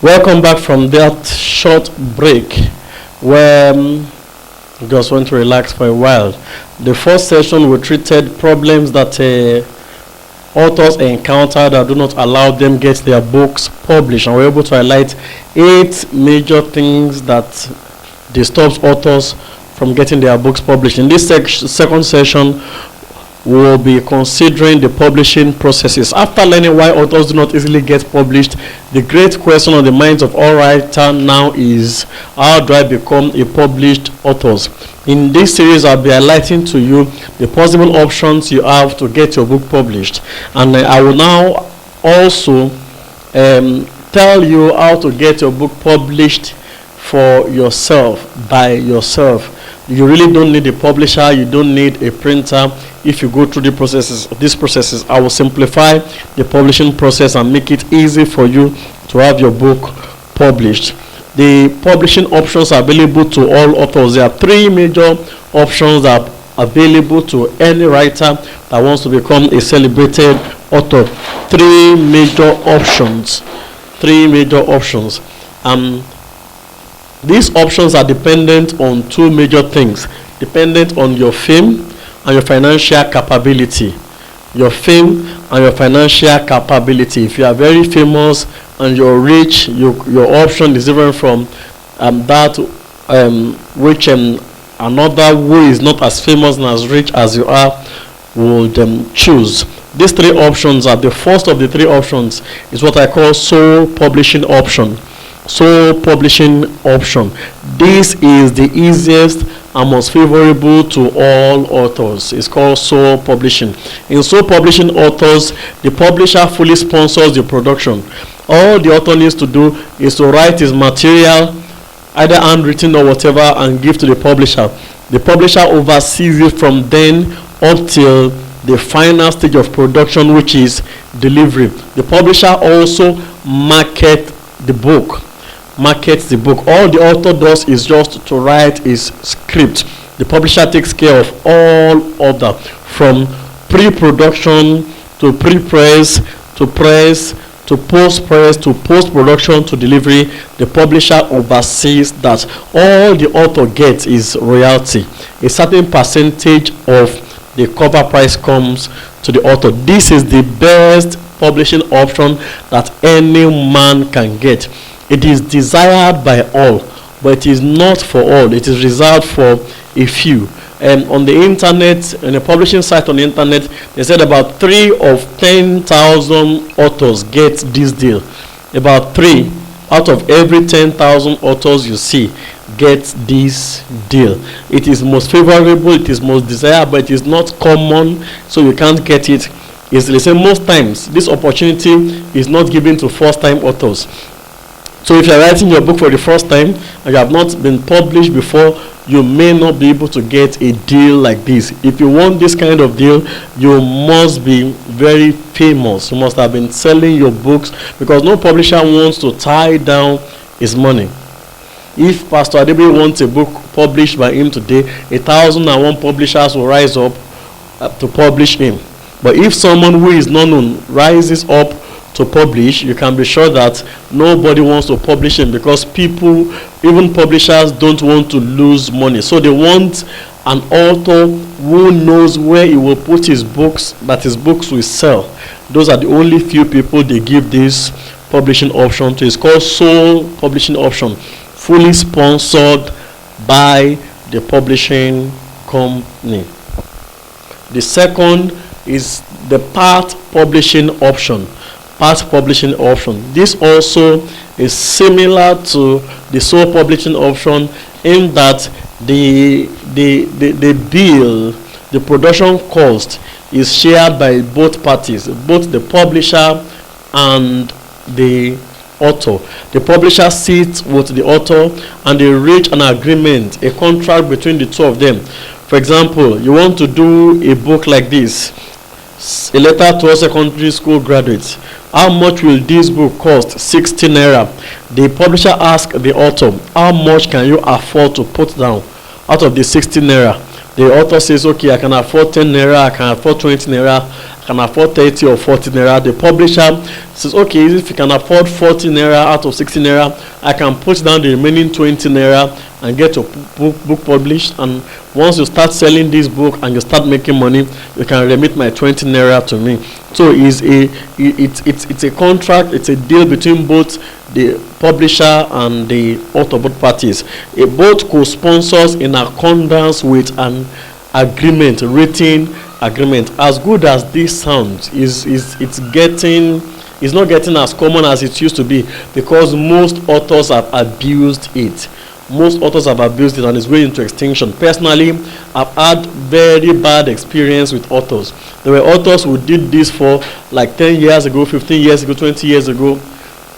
Welcome back from that short break where we just went to relax for a while. The first session we treated problems that authors encounter that do not allow them get their books published, and we're able to highlight 8 major things that disturbs authors from getting their books published. In this second session, we will be considering the publishing processes. After learning why authors do not easily get published, the great question on the minds of all writers now is, how do I become a published author? In this series, I'll be highlighting to you the possible options you have to get your book published. And I will now also tell you how to get your book published for yourself, by yourself. You really don't need a publisher, you don't need a printer. If you go through these processes, I will simplify the publishing process and make it easy for you to have your book published. The publishing options are available to all authors. There are 3 major options that are available to any writer that wants to become a celebrated author. 3 major options. 3 major options. These options are dependent on 2 major things. Dependent on your fame and your financial capability. Your fame and your financial capability. If you are very famous and you're rich, your option is different from that which another who is not as famous and as rich as you are would choose. These 3 options are, the first of the 3 options is what I call sole publishing option. Sole publishing option. This is the easiest and most favorable to all authors. It's called sole publishing. In sole publishing authors, the publisher fully sponsors the production. All the author needs to do is to write his material, either handwritten or whatever, and give to the publisher. The publisher oversees it from then up till the final stage of production, which is delivery. The publisher also markets the book. All the author does is just to write his script. The publisher takes care of all of that, from pre-production to pre-press to press to post-press to post-production to delivery. The publisher oversees that. All the author gets is royalty. A certain percentage of the cover price comes to the author. This is the best publishing option that any man can get. It is desired by all, but it is not for all. It is reserved for a few. And on the internet, in a publishing site on the internet, they said about 3 of 10,000 authors get this deal. About 3 out of every 10,000 authors you see get this deal. It is most favorable, it is most desired, but it is not common, so you can't get it easily. So most times, this opportunity is not given to first-time authors. So if you're writing your book for the first time and you have not been published before, you may not be able to get a deal like this. If you want this kind of deal, you must be very famous. You must have been selling your books, because no publisher wants to tie down his money. If Pastor Adebe wants a book published by him today, 1,001 publishers will rise up to publish him. But if someone who is not known rises up to publish, you can be sure that nobody wants to publish him, because people, even publishers, don't want to lose money. So they want an author who knows where he will put his books, that his books will sell. Those are the only few people they give this publishing option to. It's called sole publishing option, fully sponsored by the publishing company. The second is the part publishing option. This also is similar to the sole publishing option, in that the bill, the production cost, is shared by both parties, both the publisher and the author. The publisher sits with the author and they reach an agreement, a contract between the two of them. For example, you want to do a book like this, a letter to all secondary school graduates. How much will this book cost? 60 naira. The publisher asks the author, how much can you afford to put down out of the 60 naira? The author says, okay, I can afford 10 naira, I can afford 20 naira, I can afford 30 or 40 naira. The publisher says, okay, if you can afford 40 naira out of 60 naira, I can put down the remaining 20 naira and get your book published. And once you start selling this book and you start making money, you can remit my 20 naira to me. So it's a contract, it's a deal between both the publisher and the author, both parties. Both co-sponsors in accordance with an agreement, written agreement. As good as this sounds, it's not getting as common as it used to be, because most authors have abused it. Most authors have abused it and it's going into extinction. Personally, I've had very bad experience with authors. There were authors who did this for like 10 years ago, 15 years ago, 20 years ago,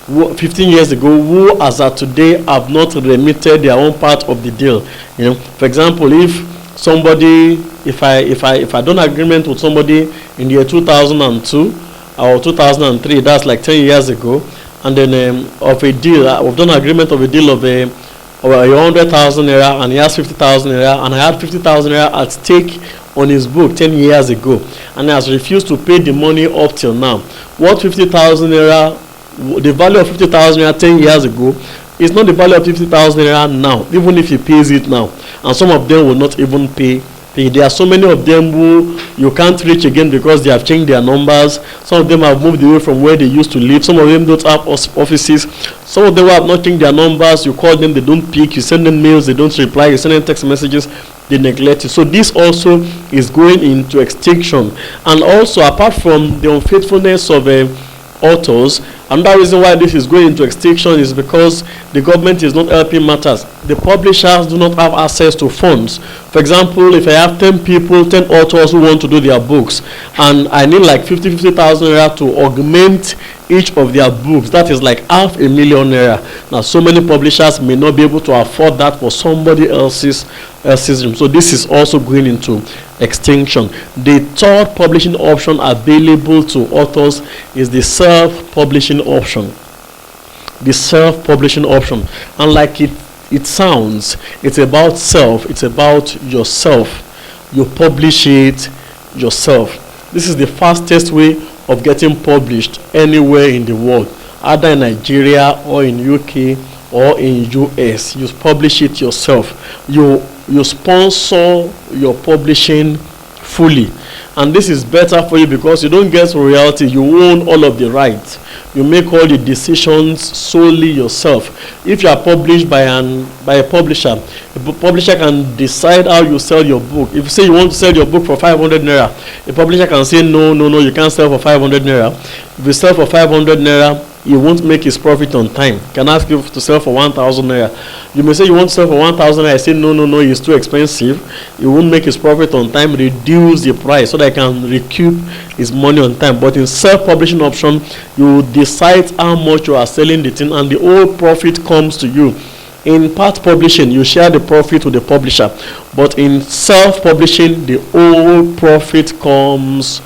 15 years ago, who as of today have not remitted their own part of the deal. You know, for example, if somebody, if I done agreement with somebody in the year 2002 or 2003, that's like 10 years ago, and then of a deal, I've done agreement of a deal of a 100,000 naira, and he has 50,000 naira, and I had 50,000 naira at stake on his book 10 years ago, and he has refused to pay the money up till now. What 50,000 naira, the value of 50,000 naira 10 years ago is not the value of 50,000 naira now, even if he pays it now. And some of them will not even pay. There are so many of them who you can't reach again because they have changed their numbers. Some of them have moved away from where they used to live. Some of them don't have offices. Some of them have not changed their numbers. You call them, they don't pick. You send them mails, they don't reply. You send them text messages, they neglect it. So this also is going into extinction. And also, apart from the unfaithfulness of authors, another reason why this is going into extinction is because the government is not helping matters. The publishers do not have access to funds. For example, if I have 10 people, 10 authors who want to do their books, and I need like 50,000 naira to augment each of their books, that is like 500,000 naira. Now, so many publishers may not be able to afford that for somebody else's room. So this is also going into extinction. The third publishing option available to authors is the self-publishing option. The self-publishing option. And like it sounds, it's about self, it's about yourself. You publish it yourself. This is the fastest way of getting published anywhere in the world, either in Nigeria or in UK or in US. You publish it yourself. You sponsor your publishing fully, and this is better for you because you don't get royalty. You own all of the rights. You make all the decisions solely yourself. If you are published by a publisher, the publisher can decide how you sell your book. If you say you want to sell your book for 500 naira, the publisher can say no, you can't sell for 500 naira. If you sell for 500 naira, he won't make his profit on time. He can ask you to sell for 1,000 naira. You may say you want to sell for 1,000 naira. I say no, it's too expensive. He won't make his profit on time. Reduce the price so that he can recoup his money on time. But in self-publishing option, you decide how much you are selling the thing, and the whole profit comes to you. In part publishing, you share the profit with the publisher, but in self-publishing, the whole profit comes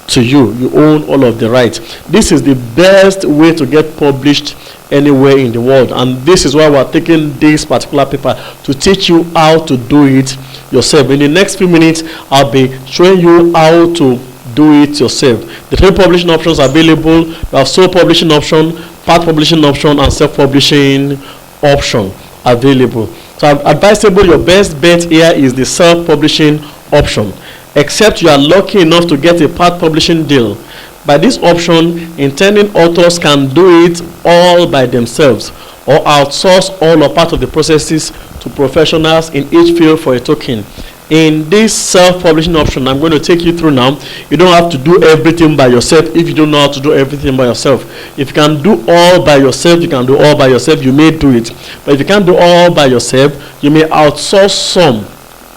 to you. You own all of the rights. This is the best way to get published anywhere in the world, and this is why we're taking this particular paper to teach you how to do it yourself. In the next few minutes, I'll be showing you how to do it yourself. The three publishing options available: you have sole publishing option, part publishing option, and self-publishing option available. So advisable, your best bet here is the self-publishing option, except you are lucky enough to get a part publishing deal. By this option, intending authors can do it all by themselves or outsource all or part of the processes to professionals in each field for a token. In this self-publishing option I'm going to take you through now, you don't have to do everything by yourself if you don't know how to do everything by yourself. If you can do all by yourself, you can do all by yourself, you may do it. But if you can't do all by yourself, you may outsource some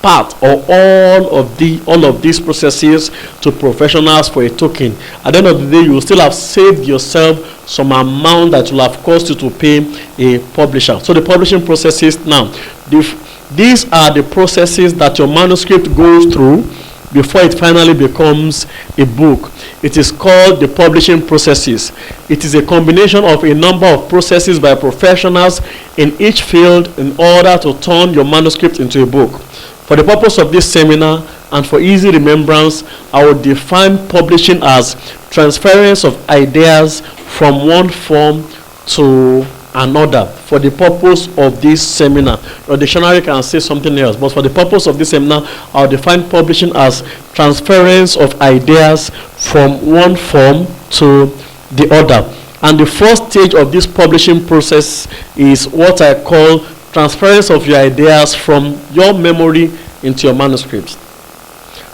part or all of these processes to professionals for a token. At the end of the day, you will still have saved yourself some amount that will have cost you to pay a publisher. So the publishing processes now, these are the processes that your manuscript goes through before it finally becomes a book. It is called the publishing processes. It is a combination of a number of processes by professionals in each field in order to turn your manuscript into a book. For the purpose of this seminar and for easy remembrance, I will define publishing as transference of ideas from one form to another. For the purpose of this seminar, the dictionary can say something else, but for the purpose of this seminar, I'll define publishing as transference of ideas from one form to the other. And the first stage of this publishing process is what I call transference of your ideas from your memory into your manuscript.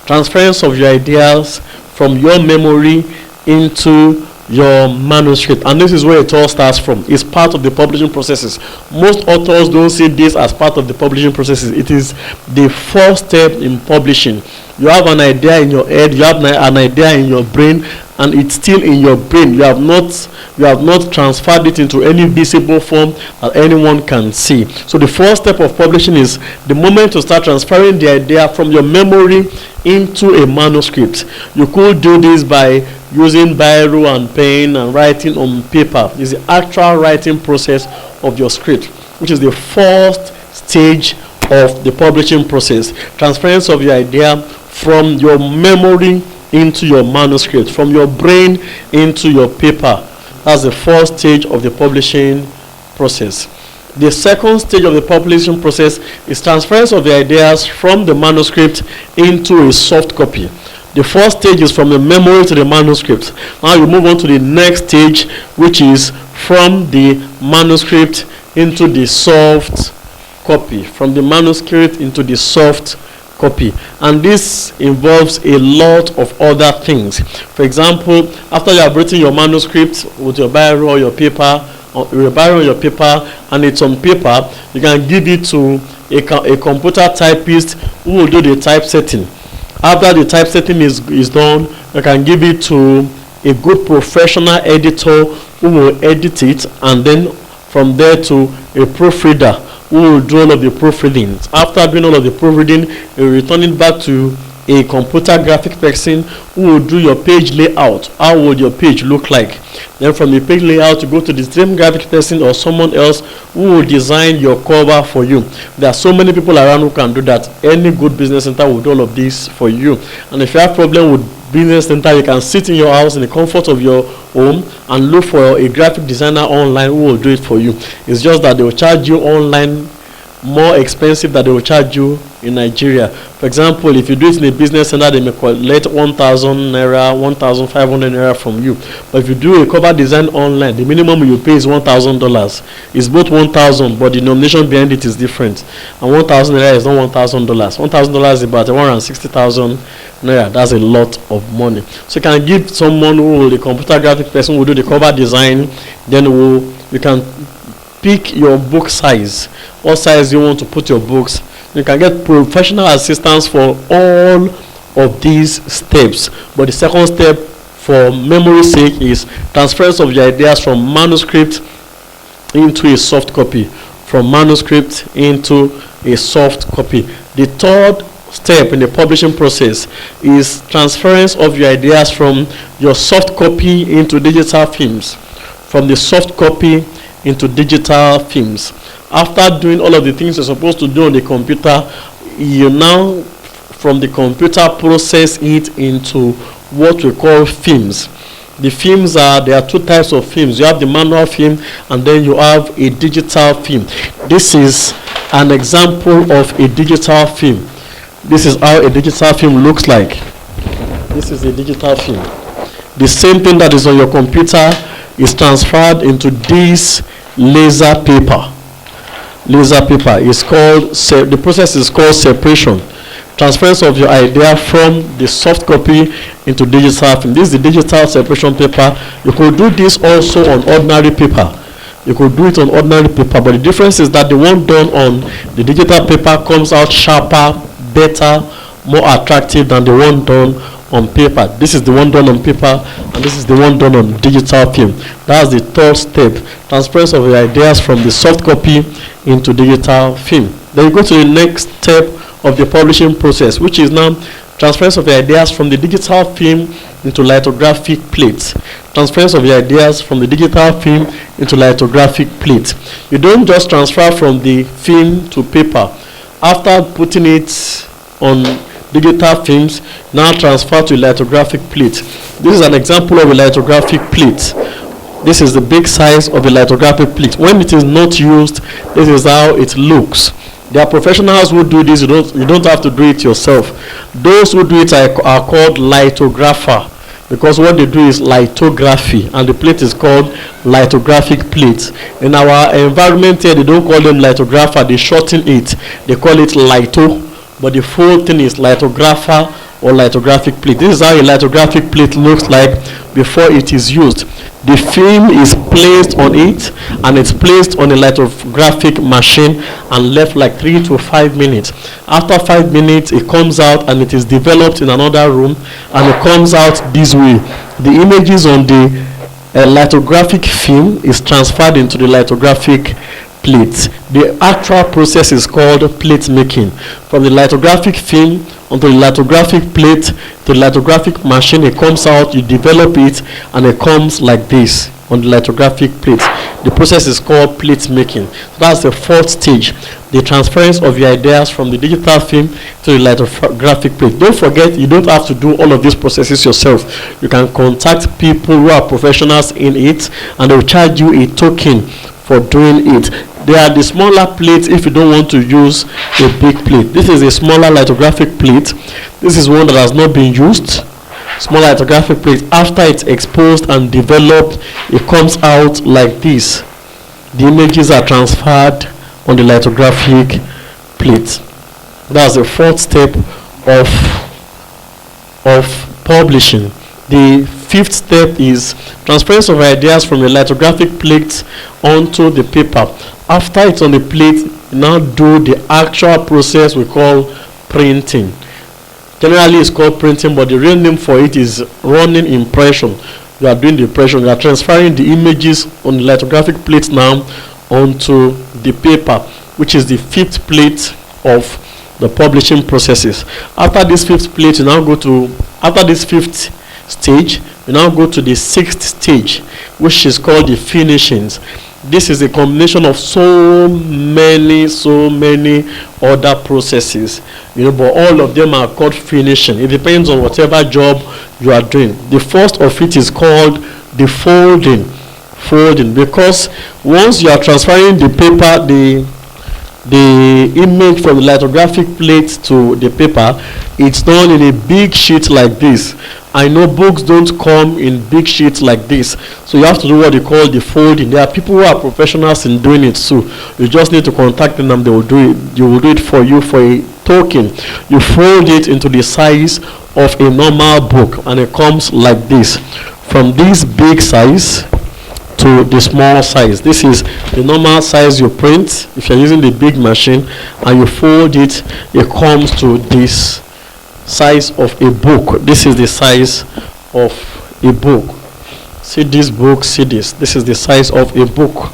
Transference of your ideas from your memory into your manuscript. And this is where it all starts from. It's part of the publishing processes. Most authors don't see this as part of the publishing processes. It is the first step in publishing. You have an idea in your head, you have an idea in your brain, and it's still in your brain. You have not transferred it into any visible form that anyone can see. So the first step of publishing is the moment to start transferring the idea from your memory into a manuscript. You could do this by using biro and pen and writing on paper. It's the actual writing process of your script, which is the first stage of the publishing process. Transference of your idea from your memory into your manuscript, from your brain into your paper. That's the first stage of the publishing process. The second stage of the publishing process is transference of the ideas from the manuscript into a soft copy. The first stage is from the memory to the manuscript. Now you move on to the next stage, which is from the manuscript into the soft copy. From the manuscript into the soft copy. And this involves a lot of other things. For example, after you have written your manuscript with your biro or your paper, and it's on paper, you can give it to a computer typist who will do the typesetting. After the typesetting is done, you can give it to a good professional editor who will edit it, and then from there to a proofreader who will do all of the proofreading. After doing all of the proofreading, you will return it back to a computer graphic person who will do your page layout. How would your page look like? Then from the page layout, you go to the same graphic person or someone else who will design your cover for you. There are so many people around who can do that. Any good business center will do all of this for you. And if you have problem with business center, you can sit in your house in the comfort of your home and look for a graphic designer online who will do it for you. It's just that they will charge you online more expensive than they will charge you in Nigeria. For example, if you do it in a business center, they may collect 1,000 naira, 1,500 naira from you. But if you do a cover design online, the minimum you pay is $1,000. It's both 1,000, but the denomination behind it is different. And 1,000 naira is not $1,000. $1,000 is about 160,000 naira. That's a lot of money. So you can give someone who will, the computer graphic person who will do the cover design, then you can pick your book size. What size you want to put your books. You can get professional assistance for all of these steps. But the second step, for memory's sake, is transference of your ideas from manuscript into a soft copy. From manuscript into a soft copy. The third step in the publishing process is transference of your ideas from your soft copy into digital films. From the soft copy into digital films. After doing all of the things you're supposed to do on the computer, you now from the computer process it into what we call films. The films there are two types of films. You have the manual film and then you have a digital film. This is an example of a digital film. This is how a digital film looks like. This is a digital film. The same thing that is on your computer is transferred into this laser paper. Laser paper is called, the process is called separation. Transference of your idea from the soft copy into digital film. This is the digital separation paper. You could do this also on ordinary paper. You could do it on ordinary paper, but the difference is that the one done on the digital paper comes out sharper, better, more attractive than the one done on paper. This is the one done on paper, and this is the one done on digital film. That's the third step, transference of your ideas from the soft copy into digital film. Then you go to the next step of the publishing process, which is now transference of your ideas from the digital film into lithographic plates. Transference of your ideas from the digital film into lithographic plates. You don't just transfer from the film to paper. After putting it on digital films, now transfer to a lithographic plate. This is an example of a lithographic plate. This is the big size of a lithographic plate. When it is not used, this is how it looks. There are professionals who do this. You don't have to do it yourself. Those who do it are called lithographer, because what they do is lithography, and the plate is called lithographic plate. In our environment here, they don't call them lithographer, they shorten it. They call it litho, but the full thing is lithographer or lithographic plate. This is how a lithographic plate looks like before it is used. The film is placed on it, and it's placed on a lithographic machine and left like 3 to 5 minutes. After 5 minutes, it comes out and it is developed in another room, and it comes out this way. The images on the lithographic film is transferred into the lithographic plate. The actual process is called plate making. From the lithographic film onto the lithographic plate to the lithographic machine, it comes out, you develop it, and it comes like this on the lithographic plate. The process is called plate making. So that's the fourth stage, the transference of your ideas from the digital film to the lithographic plate. Don't forget, you don't have to do all of these processes yourself. You can contact people who are professionals in it, and they will charge you a token for doing it. They are the smaller plates if you don't want to use a big plate. This is a smaller lithographic plate. This is one that has not been used. Small lithographic plate. After it's exposed and developed, it comes out like this. The images are transferred on the lithographic plate. That's the fourth step of publishing. The fifth step is transference of ideas from a lithographic plate onto the paper. After it's on the plate, you now do the actual process we call printing. Generally, it's called printing, but the real name for it is running impression. You are doing the impression. You are transferring the images on the lithographic plate now onto the paper, which is the fifth plate of the publishing processes. After this fifth plate, you now go to, after this fifth stage, you now go to the sixth stage, which is called the finishings. This is a combination of so many other processes, but all of them are called finishing. It depends on whatever job you are doing. The first of it is called the folding, because once you are transferring the paper, the image from the lithographic plate to the paper, it's done in a big sheet like this. I know books don't come in big sheets like this, so you have to do what they call the folding. There are people who are professionals in doing it, so you just need to contact them and they will do it. You will do it for you for a token. You fold it into the size of a normal book, and it comes like this, from this big size to the small size. This is the normal size you print if you're using the big machine, and you fold it, it comes to this size of a book. This is the size of a book. See this book, see this. This is the size of a book.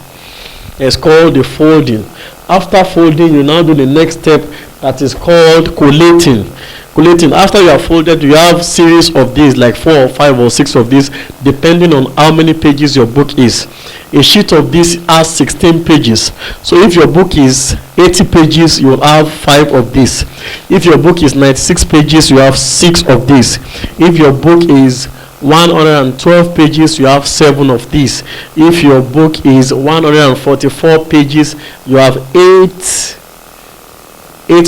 It's called the folding. After folding, you now do the next step that is called collating. Collating. After you have folded, you have series of these, like 4 or 5 or 6 of these, depending on how many pages your book is. A sheet of this has 16 pages. So if your book is 80 pages, you will have 5 of this. If your book is 96 pages, you have 6 of this. If your book is 112 pages, you have 7 of these. If your book is 144 pages, you have 8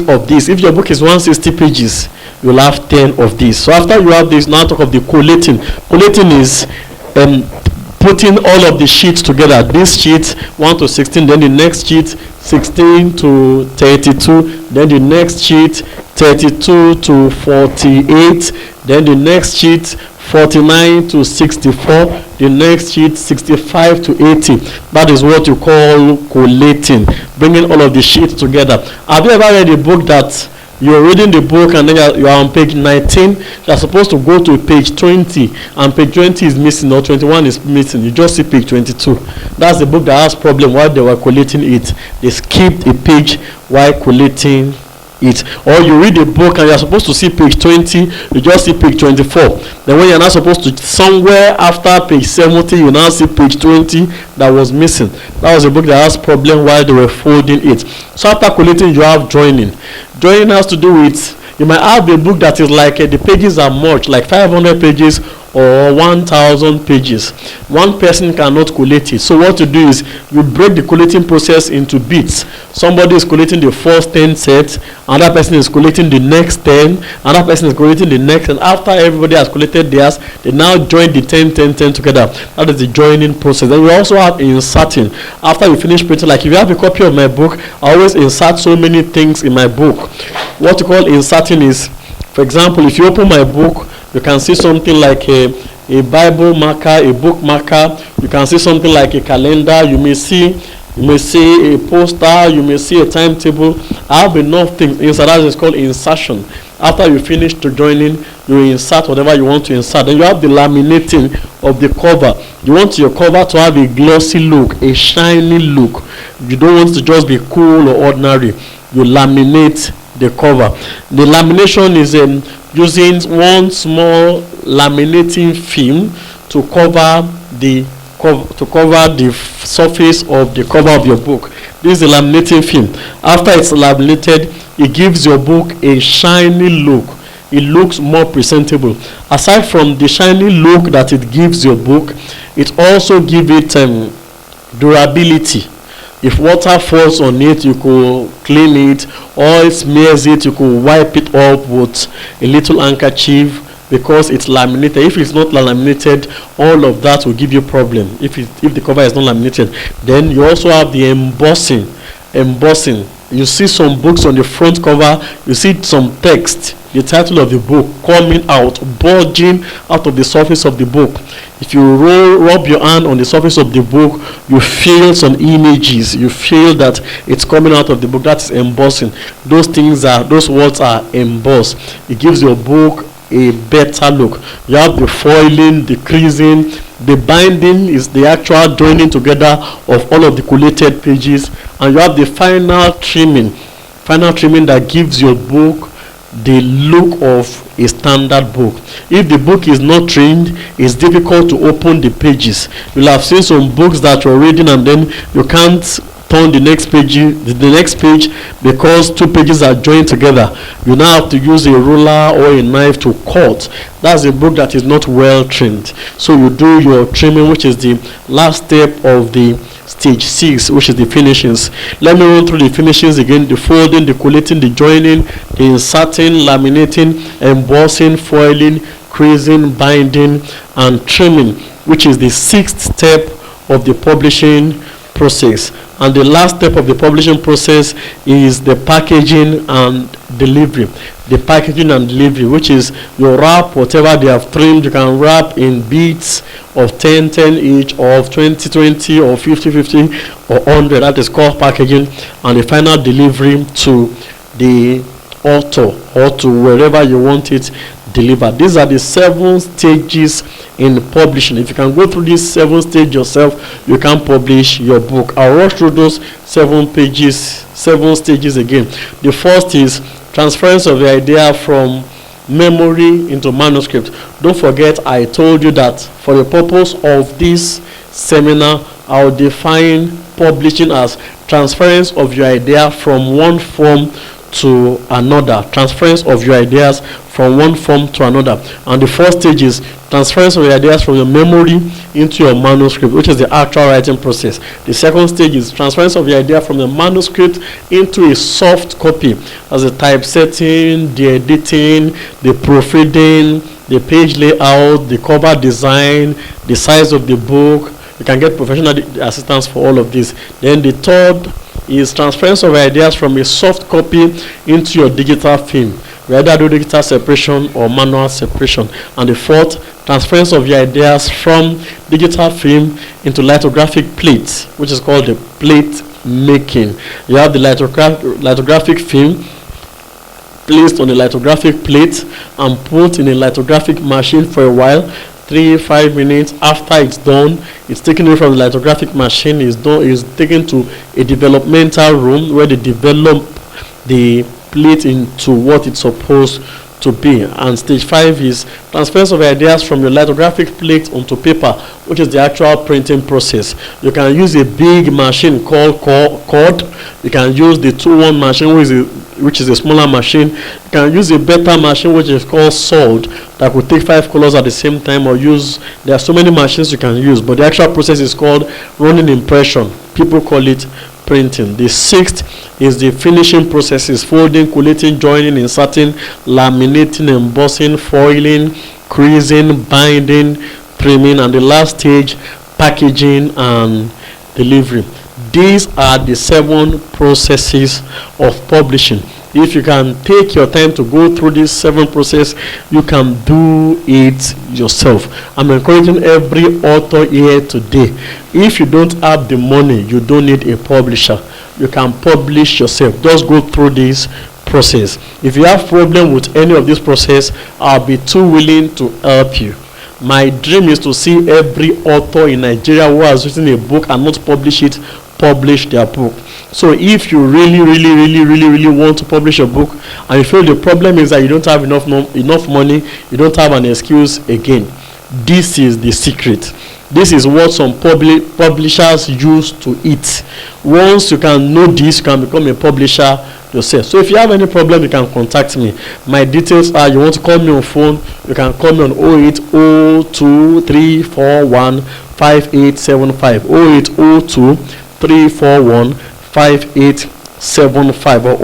of these. If your book is 160 pages, you'll have 10 of these. So after you have this, now talk of the collating. Collating is putting all of the sheets together. This sheet 1 to 16, then the next sheet 16 to 32, then the next sheet 32 to 48, then the next sheet 49 to 64, the next sheet 65 to 80. That is what you call collating, bringing all of the sheets together. Have you ever read a book that you're reading the book and then you are on page 19, you're supposed to go to page 20 and page 20 is missing or 21 is missing, you just see page 22. That's the book that has problem while they were collating it. They skipped a page while collating it. Or you read a book and you're supposed to see page 20, you just see page 24. Then when you're not supposed to, somewhere after page 70, you now see page 20 that was missing. That was a book that has problem while they were folding it. So after collating, you have joining. Joining has to do with, you might have a book that is like the pages are much, like 500 pages or 1,000 pages. One person cannot collate it. So what you do is you break the collating process into bits. Somebody is collating the first 10 sets, another person is collating the next 10, another person is collating the next, and after everybody has collated theirs, they now join the 10, 10, 10 together. That is the joining process. Then you also have inserting. After you finish printing, like if you have a copy of my book, I always insert so many things in my book. What you call inserting is, for example, if you open my book, you can see something like a Bible marker, a book marker. You can see something like a calendar. You may see a poster. You may see a timetable. I have enough things inside. That is called insertion. After you finish to joining, you insert whatever you want to insert. Then you have the laminating of the cover. You want your cover to have a glossy look, a shiny look. You don't want to just be cool or ordinary. You laminate the cover. The lamination is using one small laminating film to cover the surface of the cover of your book. This is the laminating film. After it's laminated, it gives your book a shiny look. It looks more presentable. Aside from the shiny look that it gives your book, it also gives it durability. If water falls on it, you could clean it, or it smears it, you could wipe it up with a little handkerchief because it's laminated. If it's not laminated, all of that will give you problem. If the cover is not laminated, then you also have the embossing. You see some books on the front cover, you see some text, the title of the book coming out, bulging out of the surface of the book. If you rub your hand on the surface of the book, you feel some images. You feel that it's coming out of the book. That's embossing. Those words are embossed. It gives your book a better look. You have the foiling, the creasing, the binding is the actual joining together of all of the collated pages, and you have the final trimming that gives your book the look of a standard book. If the book is not trimmed, it's difficult to open the pages. You'll have seen some books that you're reading and then you can't turn the next page because two pages are joined together. You now have to use a ruler or a knife to cut. That's a book that is not well trimmed. So you do your trimming, which is the last step of the stage 6, which is the finishings. Let me run through the finishings again: the folding, the collating, the joining, the inserting, laminating, embossing, foiling, creasing, binding, and trimming, which is the 6th step of the publishing process. And the last step of the publishing process is the packaging and delivery. The packaging and delivery, which is you wrap whatever they have trimmed. You can wrap in bits of 10 each, or of 20 or 50 or 100. That is called packaging. And the final delivery to the author or to wherever you want it delivered. These are the 7 stages in publishing. If you can go through these 7 stages yourself, you can publish your book. I'll rush through those 7 stages again. The first is transference of the idea from memory into manuscript. Don't forget, I told you that for the purpose of this seminar, I'll define publishing as transference of your idea from one form to another. Transference of your ideas from one form to another. And the first stage is transference of your ideas from your memory into your manuscript, which is the actual writing process. The second stage is transference of your idea from the manuscript into a soft copy, as the typesetting, the editing, the proofreading, the page layout, the cover design, the size of the book. You can get professional assistance for all of this. Then the third is transference of ideas from a soft copy into your digital film. We either do digital separation or manual separation. And the fourth, transference of your ideas from digital film into lithographic plates, which is called the plate making. You have the lithographic film placed on a lithographic plate and put in a lithographic machine for a while, 3-5 minutes. After it's done, it's taken away from the lithographic machine, is taken to a developmental room where they develop the split into what it's supposed to be. And stage 5 is transference of ideas from your lithographic plate onto paper, which is the actual printing process. You can use a big machine called cord. You can use the 2-1 machine, which is a smaller machine. You can use a better machine, which is called salt, that could take 5 colors at the same time, or there are so many machines you can use, but the actual process is called running impression. People call it printing. The 6th is the finishing processes: folding, collating, joining, inserting, laminating, embossing, foiling, creasing, binding, trimming, and the last stage, packaging and delivery. These are the 7 processes of publishing. If you can take your time to go through these 7 processes, you can do it yourself. I'm encouraging every author here today. If you don't have the money, you don't need a publisher. You can publish yourself. Just go through this process. If you have problem with any of this process, I'll be too willing to help you. My dream is to see every author in Nigeria who has written a book and not publish their book. So if you really want to publish a book, and you feel the problem is that you don't have enough money, you don't have an excuse again, this is the secret. This is what some publishers use to eat. Once you can know this, you can become a publisher yourself. So if you have any problem, you can contact me. My details are: you want to call me on phone, you can call me on 08023415875, 08023415875, or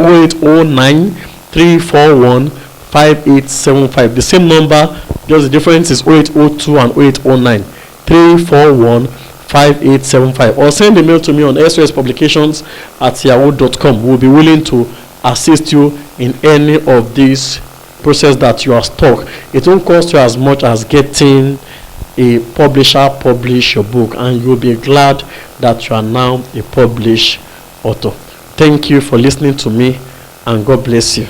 08093415875. The same number, just the difference is 0802 and 0809 3415875. Or send a mail to me on sospublications@yahoo.com. We'll be willing to assist you in any of these process that you are stuck. It won't cost you as much as getting a publisher publish your book, and you'll be glad that you are now a published author. Thank you for listening to me, and God bless you.